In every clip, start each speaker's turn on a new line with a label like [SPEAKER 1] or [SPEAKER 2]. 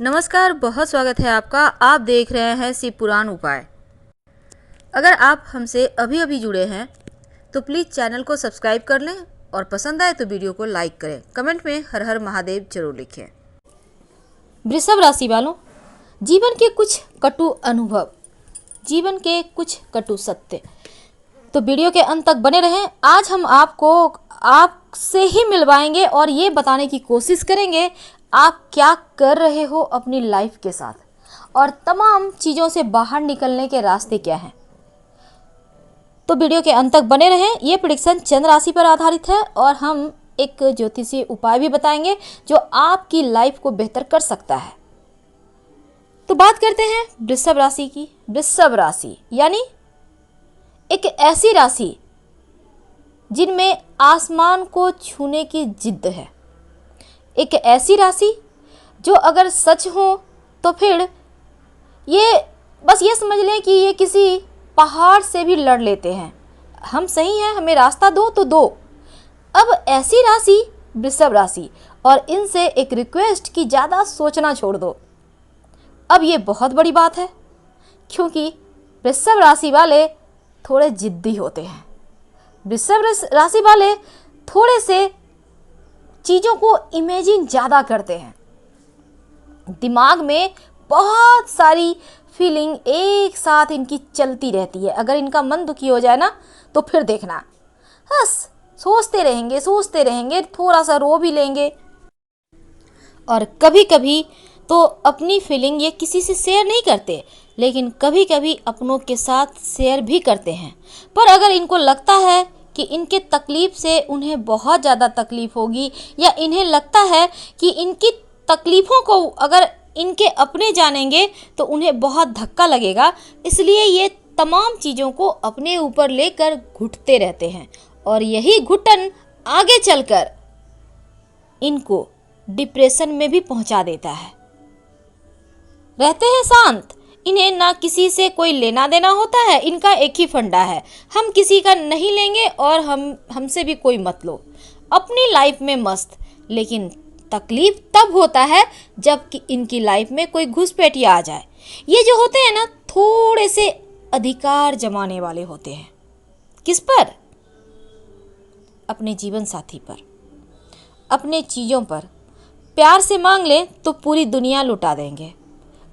[SPEAKER 1] नमस्कार, बहुत स्वागत है आपका। आप देख रहे हैं शिव पुराण उपाय। अगर आप हमसे अभी अभी जुड़े हैं तो प्लीज़ चैनल को सब्सक्राइब कर लें और पसंद आए तो वीडियो को लाइक करें। कमेंट में हर हर महादेव जरूर लिखें।
[SPEAKER 2] वृषभ राशि वालों, जीवन के कुछ कटु अनुभव, जीवन के कुछ कटु सत्य, तो वीडियो के अंत तक बने रहें। आज हम आपसे ही मिलवाएंगे और ये बताने की कोशिश करेंगे आप क्या कर रहे हो अपनी लाइफ के साथ और तमाम चीज़ों से बाहर निकलने के रास्ते क्या हैं। तो वीडियो के अंत तक बने रहें। ये प्रेडिक्शन चंद्र राशि पर आधारित है और हम एक ज्योतिषीय उपाय भी बताएंगे जो आपकी लाइफ को बेहतर कर सकता है। तो बात करते हैं वृषभ राशि की। वृषभ राशि यानी एक ऐसी राशि जिनमें आसमान को छूने की जिद है, एक ऐसी राशि जो अगर सच हो तो फिर ये समझ लें कि ये किसी पहाड़ से भी लड़ लेते हैं। हम सही हैं, हमें रास्ता दो तो दो। अब ऐसी राशि वृषभ राशि, और इनसे एक रिक्वेस्ट कि ज़्यादा सोचना छोड़ दो। अब ये बहुत बड़ी बात है क्योंकि वृषभ राशि वाले थोड़े जिद्दी होते हैं। वृषभ राशि वाले थोड़े से चीज़ों को इमेजिन ज़्यादा करते हैं। दिमाग में बहुत सारी फीलिंग एक साथ इनकी चलती रहती है। अगर इनका मन दुखी हो जाए ना तो फिर देखना, बस सोचते रहेंगे, थोड़ा सा रो भी लेंगे और कभी कभी तो अपनी फीलिंग ये किसी से शेयर नहीं करते, लेकिन कभी कभी अपनों के साथ शेयर भी करते हैं। पर अगर इनको लगता है कि इनके तकलीफ़ से उन्हें बहुत ज़्यादा तकलीफ़ होगी या इन्हें लगता है कि इनकी तकलीफ़ों को अगर इनके अपने जानेंगे तो उन्हें बहुत धक्का लगेगा, इसलिए ये तमाम चीज़ों को अपने ऊपर लेकर घुटते रहते हैं और यही घुटन आगे चलकर इनको डिप्रेशन में भी पहुंचा देता है। रहते हैं शांत, इन्हें ना किसी से कोई लेना देना होता है। इनका एक ही फंडा है, हम किसी का नहीं लेंगे और हमसे भी कोई मत लो, अपनी लाइफ में मस्त। लेकिन तकलीफ तब होता है जब कि इनकी लाइफ में कोई घुसपैठिया आ जाए। ये जो होते हैं ना, थोड़े से अधिकार जमाने वाले होते हैं। किस पर? अपने जीवन साथी पर, अपने चीज़ों पर। प्यार से मांग लें तो पूरी दुनिया लुटा देंगे,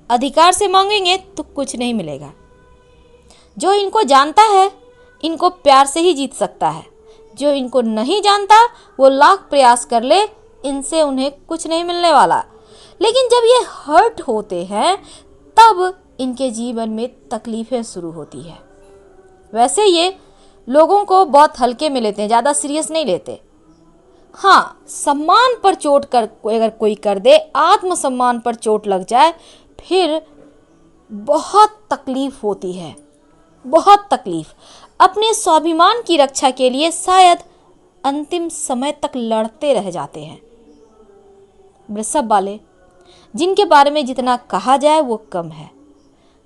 [SPEAKER 2] अधिकार से मांगेंगे तो कुछ नहीं मिलेगा। जो इनको जानता है इनको प्यार से ही जीत सकता है, जो इनको नहीं जानता वो लाख प्रयास कर ले, इनसे उन्हें कुछ नहीं मिलने वाला। लेकिन जब ये हर्ट होते हैं तब इनके जीवन में तकलीफ़ें शुरू होती है। वैसे ये लोगों को बहुत हल्के में लेते हैं, ज़्यादा सीरियस नहीं लेते। हाँ, सम्मान पर चोट कर अगर कोई कर दे, आत्मसम्मान पर चोट लग जाए, फिर बहुत तकलीफ होती है, बहुत तकलीफ। अपने स्वाभिमान की रक्षा के लिए शायद अंतिम समय तक लड़ते रह जाते हैं। वृषभ वाले, जिनके बारे में जितना कहा जाए वो कम है।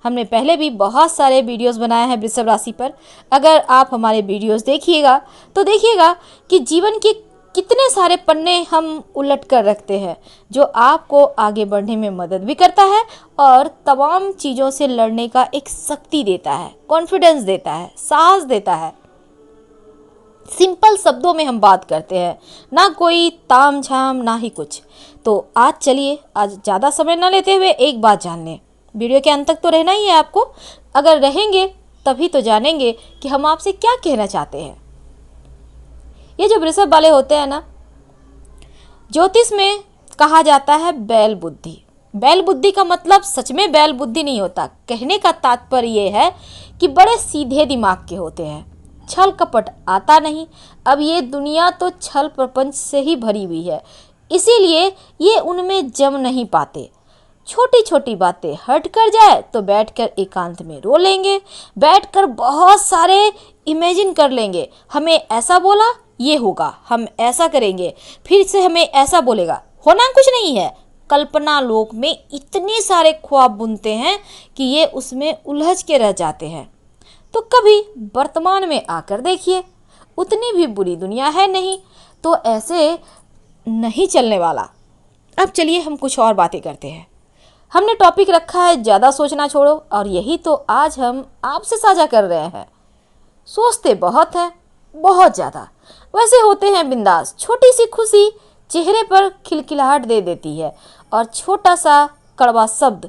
[SPEAKER 2] हमने पहले भी बहुत सारे वीडियोस बनाए हैं वृषभ राशि पर। अगर आप हमारे वीडियोस देखिएगा तो देखिएगा कि जीवन के कितने सारे पन्ने हम उलट कर रखते हैं, जो आपको आगे बढ़ने में मदद भी करता है और तमाम चीज़ों से लड़ने का एक शक्ति देता है, कॉन्फिडेंस देता है, साहस देता है। सिंपल शब्दों में हम बात करते हैं, ना कोई ताम झाम ना ही कुछ। तो आज चलिए, आज ज़्यादा समय ना लेते हुए एक बात जान लें। वीडियो के अंत तक तो रहना ही है आपको। अगर रहेंगे तभी तो जानेंगे कि हम आपसे क्या कहना चाहते हैं। ये जो वृषभ वाले होते हैं ना, ज्योतिष में कहा जाता है बैल बुद्धि। बैल बुद्धि का मतलब सच में बैल बुद्धि नहीं होता। कहने का तात्पर्य ये है कि बड़े सीधे दिमाग के होते हैं, छल कपट आता नहीं। अब ये दुनिया तो छल प्रपंच से ही भरी हुई है, इसीलिए ये उनमें जम नहीं पाते। छोटी छोटी बातें हट कर जाए तो बैठकर एकांत में रो लेंगे, बैठकर बहुत सारे इमेजिन कर लेंगे। हमें ऐसा बोला, ये होगा, हम ऐसा करेंगे, फिर से हमें ऐसा बोलेगा। होना कुछ नहीं है। कल्पना लोक में इतने सारे ख्वाब बुनते हैं कि ये उसमें उलझ के रह जाते हैं। तो कभी वर्तमान में आकर देखिए, उतनी भी बुरी दुनिया है नहीं, तो ऐसे नहीं चलने वाला। अब चलिए हम कुछ और बातें करते हैं। हमने टॉपिक रखा है ज़्यादा सोचना छोड़ो, और यही तो आज हम आपसे साझा कर रहे हैं। सोचते बहुत हैं, बहुत ज़्यादा, वैसे होते हैं बिंदास। छोटी सी खुशी चेहरे पर खिलखिलाहट दे देती है, और छोटा सा कड़वा शब्द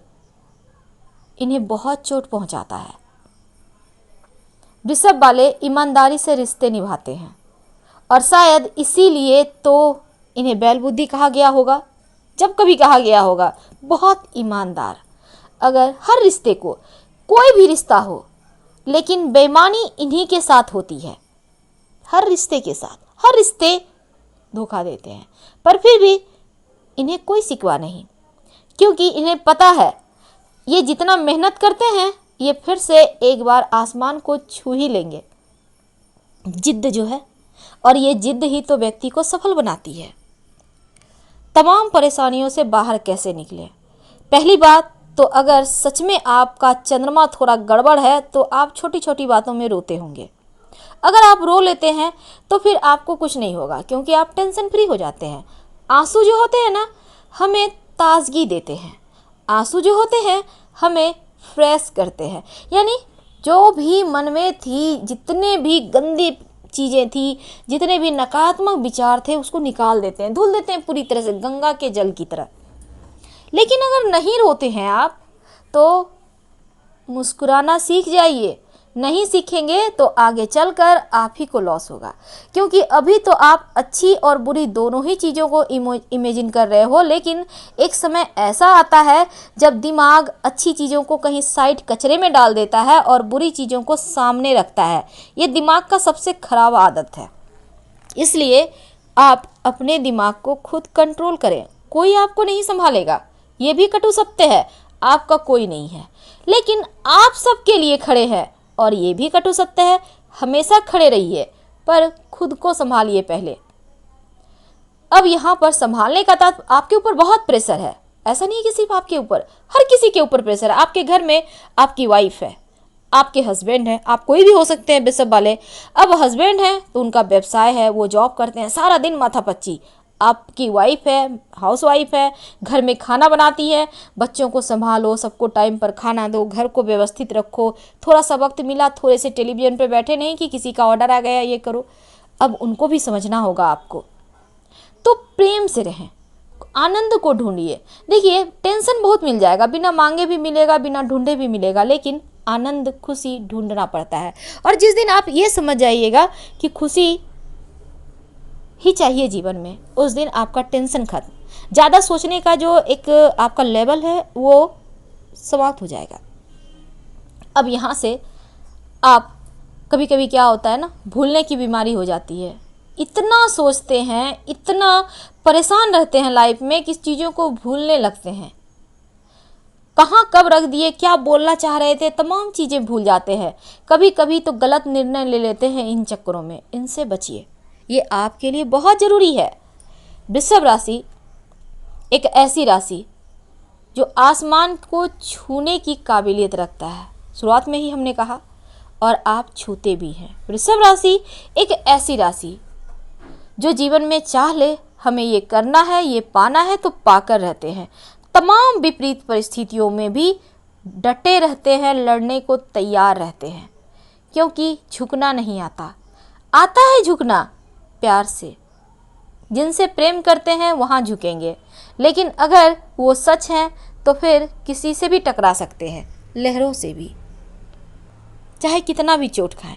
[SPEAKER 2] इन्हें बहुत चोट पहुंचाता है। वृषभ वाले ईमानदारी से रिश्ते निभाते हैं, और शायद इसीलिए तो इन्हें बैल बुद्धि कहा गया होगा। जब कभी कहा गया होगा बहुत ईमानदार। अगर हर रिश्ते को, कोई भी रिश्ता हो, लेकिन बेईमानी इन्हीं के साथ होती है। हर रिश्ते के साथ, हर रिश्ते धोखा देते हैं, पर फिर भी इन्हें कोई शिकवा नहीं, क्योंकि इन्हें पता है ये जितना मेहनत करते हैं ये फिर से एक बार आसमान को छू ही लेंगे। जिद्द जो है, और ये जिद्द ही तो व्यक्ति को सफल बनाती है। तमाम परेशानियों से बाहर कैसे निकले? पहली बात तो, अगर सच में आपका चंद्रमा थोड़ा गड़बड़ है तो आप छोटी छोटी बातों में रोते होंगे। अगर आप रो लेते हैं तो फिर आपको कुछ नहीं होगा, क्योंकि आप टेंशन फ्री हो जाते हैं। आंसू जो होते हैं ना, हमें ताजगी देते हैं। आंसू जो होते हैं हमें फ्रेश करते हैं, यानी जो भी मन में थी, जितने भी गंदी चीज़ें थी, जितने भी नकारात्मक विचार थे, उसको निकाल देते हैं, धुल देते हैं पूरी तरह से, गंगा के जल की तरह। लेकिन अगर नहीं रोते हैं आप, तो मुस्कुराना सीख जाइए। नहीं सीखेंगे तो आगे चलकर आप ही को लॉस होगा, क्योंकि अभी तो आप अच्छी और बुरी दोनों ही चीज़ों को इमेजिन कर रहे हो, लेकिन एक समय ऐसा आता है जब दिमाग अच्छी चीज़ों को कहीं साइड कचरे में डाल देता है और बुरी चीज़ों को सामने रखता है। ये दिमाग का सबसे खराब आदत है। इसलिए आप अपने दिमाग को खुद कंट्रोल करें। कोई आपको नहीं संभालेगा, ये भी कटु सत्य है, आपका कोई नहीं है, लेकिन आप सबके लिए खड़े हैं। और ये भी कटु सत्य है, हमेशा खड़े रहिए, पर खुद को संभालिए पहले। अब यहाँ पर संभालने का तात्पर्य, आपके ऊपर बहुत प्रेशर है। ऐसा नहीं है कि सिर्फ आपके ऊपर, हर किसी के ऊपर प्रेशर है। आपके घर में आपकी वाइफ है, आपके हस्बैंड हैं, आप कोई भी हो सकते हैं वृषभ वाले। अब हस्बैंड हैं तो उनका व्यवसाय है, वो जॉब करते हैं, सारा दिन माथापच्ची। आपकी वाइफ है, हाउस वाइफ है, घर में खाना बनाती है, बच्चों को संभालो, सबको टाइम पर खाना दो, घर को व्यवस्थित रखो। थोड़ा सा वक्त मिला, थोड़े से टेलीविज़न पे बैठे, नहीं कि किसी का ऑर्डर आ गया ये करो। अब उनको भी समझना होगा आपको, तो प्रेम से रहें, आनंद को ढूंढिए। देखिए, टेंशन बहुत मिल जाएगा, बिना मांगे भी मिलेगा, बिना ढूंढे भी मिलेगा, लेकिन आनंद, खुशी ढूंढना पड़ता है। और जिस दिन आप ये समझ जाइएगा कि खुशी ही चाहिए जीवन में, उस दिन आपका टेंशन खत्म। ज़्यादा सोचने का जो एक आपका लेवल है वो समाप्त हो जाएगा। अब यहाँ से आप, कभी कभी क्या होता है ना, भूलने की बीमारी हो जाती है। इतना सोचते हैं, इतना परेशान रहते हैं लाइफ में कि चीज़ों को भूलने लगते हैं। कहाँ कब रख दिए, क्या बोलना चाह रहे थे, तमाम चीज़ें भूल जाते हैं। कभी कभी तो गलत निर्णय ले लेते हैं इन चक्करों में। इनसे बचिए, ये आपके लिए बहुत ज़रूरी है। वृषभ राशि एक ऐसी राशि जो आसमान को छूने की काबिलियत रखता है, शुरुआत में ही हमने कहा, और आप छूते भी हैं। वृषभ राशि एक ऐसी राशि जो जीवन में चाह ले, हमें ये करना है, ये पाना है, तो पाकर रहते हैं। तमाम विपरीत परिस्थितियों में भी डटे रहते हैं, लड़ने को तैयार रहते हैं, क्योंकि झुकना नहीं आता। आता है झुकना प्यार से। जिनसे प्रेम करते हैं वहाँ झुकेंगे, लेकिन अगर वो सच हैं तो फिर किसी से भी टकरा सकते हैं, लहरों से भी, चाहे कितना भी चोट खाएं।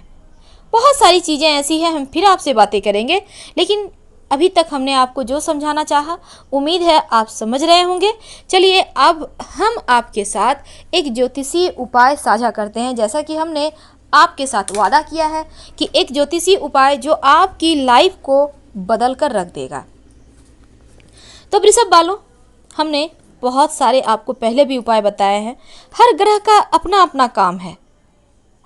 [SPEAKER 2] बहुत सारी चीज़ें ऐसी हैं, हम फिर आपसे बातें करेंगे, लेकिन अभी तक हमने आपको जो समझाना चाहा, उम्मीद है आप समझ रहे होंगे। चलिए अब हम आपके साथ एक ज्योतिषीय उपाय साझा करते हैं, जैसा कि हमने आपके साथ वादा किया है कि एक ज्योतिषीय उपाय जो आपकी लाइफ को बदल कर रख देगा। तो वृषभ वालों, हमने बहुत सारे आपको पहले भी उपाय बताए हैं। हर ग्रह का अपना अपना काम है,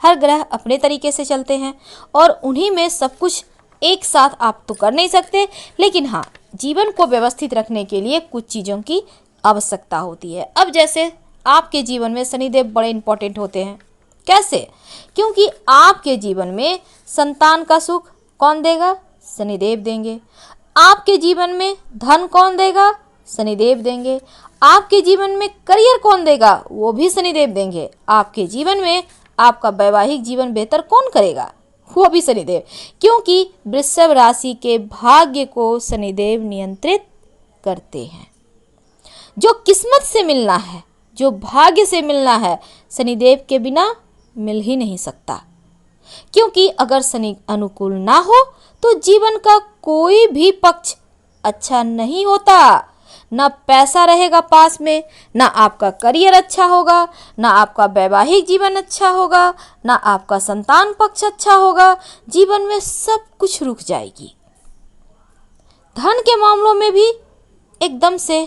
[SPEAKER 2] हर ग्रह अपने तरीके से चलते हैं, और उन्हीं में सब कुछ एक साथ आप तो कर नहीं सकते, लेकिन हाँ, जीवन को व्यवस्थित रखने के लिए कुछ चीज़ों की आवश्यकता होती है। अब जैसे आपके जीवन में शनिदेव बड़े इंपॉर्टेंट होते हैं। कैसे? क्योंकि आपके जीवन में संतान का सुख कौन देगा? शनिदेव देंगे। आपके जीवन में धन कौन देगा? शनिदेव देंगे। आपके जीवन में करियर कौन देगा, वो भी शनिदेव देंगे। आपके जीवन में आपका वैवाहिक जीवन बेहतर कौन करेगा, वो भी शनिदेव, क्योंकि वृषभ राशि के भाग्य को शनिदेव नियंत्रित करते हैं। जो किस्मत से मिलना है, जो भाग्य से मिलना है, शनिदेव के बिना मिल ही नहीं सकता, क्योंकि अगर शनि अनुकूल ना हो तो जीवन का कोई भी पक्ष अच्छा नहीं होता। ना पैसा रहेगा पास में, ना आपका करियर अच्छा होगा, ना आपका वैवाहिक जीवन अच्छा होगा, ना आपका संतान पक्ष अच्छा होगा। जीवन में सब कुछ रुक जाएगी। धन के मामलों में भी एकदम से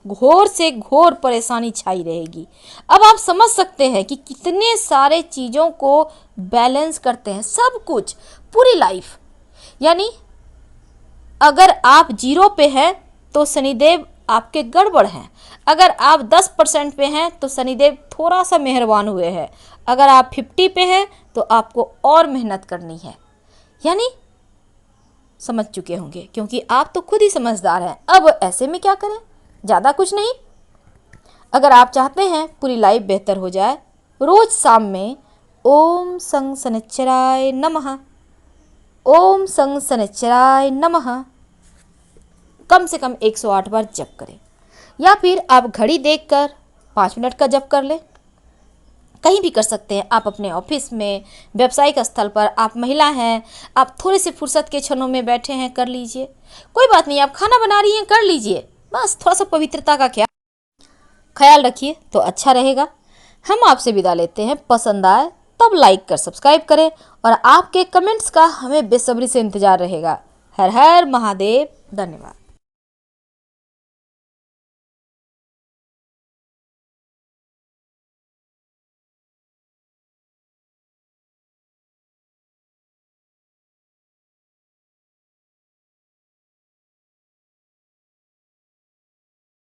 [SPEAKER 2] घोर परेशानी छाई रहेगी। अब आप समझ सकते हैं कि कितने सारे चीज़ों को बैलेंस करते हैं, सब कुछ, पूरी लाइफ। यानी अगर आप 0 पे हैं तो शनिदेव आपके गड़बड़ हैं, अगर आप 10% पे हैं तो शनिदेव थोड़ा सा मेहरबान हुए हैं, अगर आप 50 पे हैं तो आपको और मेहनत करनी है। यानी समझ चुके होंगे, क्योंकि आप तो खुद ही समझदार हैं। अब ऐसे में क्या करें, ज़्यादा कुछ नहीं। अगर आप चाहते हैं पूरी लाइफ बेहतर हो जाए, रोज शाम में ओम सं शनिश्चराय नमः, ओम सं शनिश्चराय नमः कम से कम 108 बार जप करें, या फिर आप घड़ी देखकर 5 मिनट का जप कर लें। कहीं भी कर सकते हैं, आप अपने ऑफिस में, व्यावसायिक स्थल पर, आप महिला हैं, आप थोड़े से फुर्सत के क्षणों में बैठे हैं, कर लीजिए। कोई बात नहीं, आप खाना बना रही हैं, कर लीजिए। बस थोड़ा सा पवित्रता का ख्याल रखिए तो अच्छा रहेगा। हम आपसे विदा लेते हैं। पसंद आए तब लाइक कर सब्सक्राइब करें, और आपके कमेंट्स का हमें बेसब्री से इंतजार रहेगा। हर हर महादेव। धन्यवाद।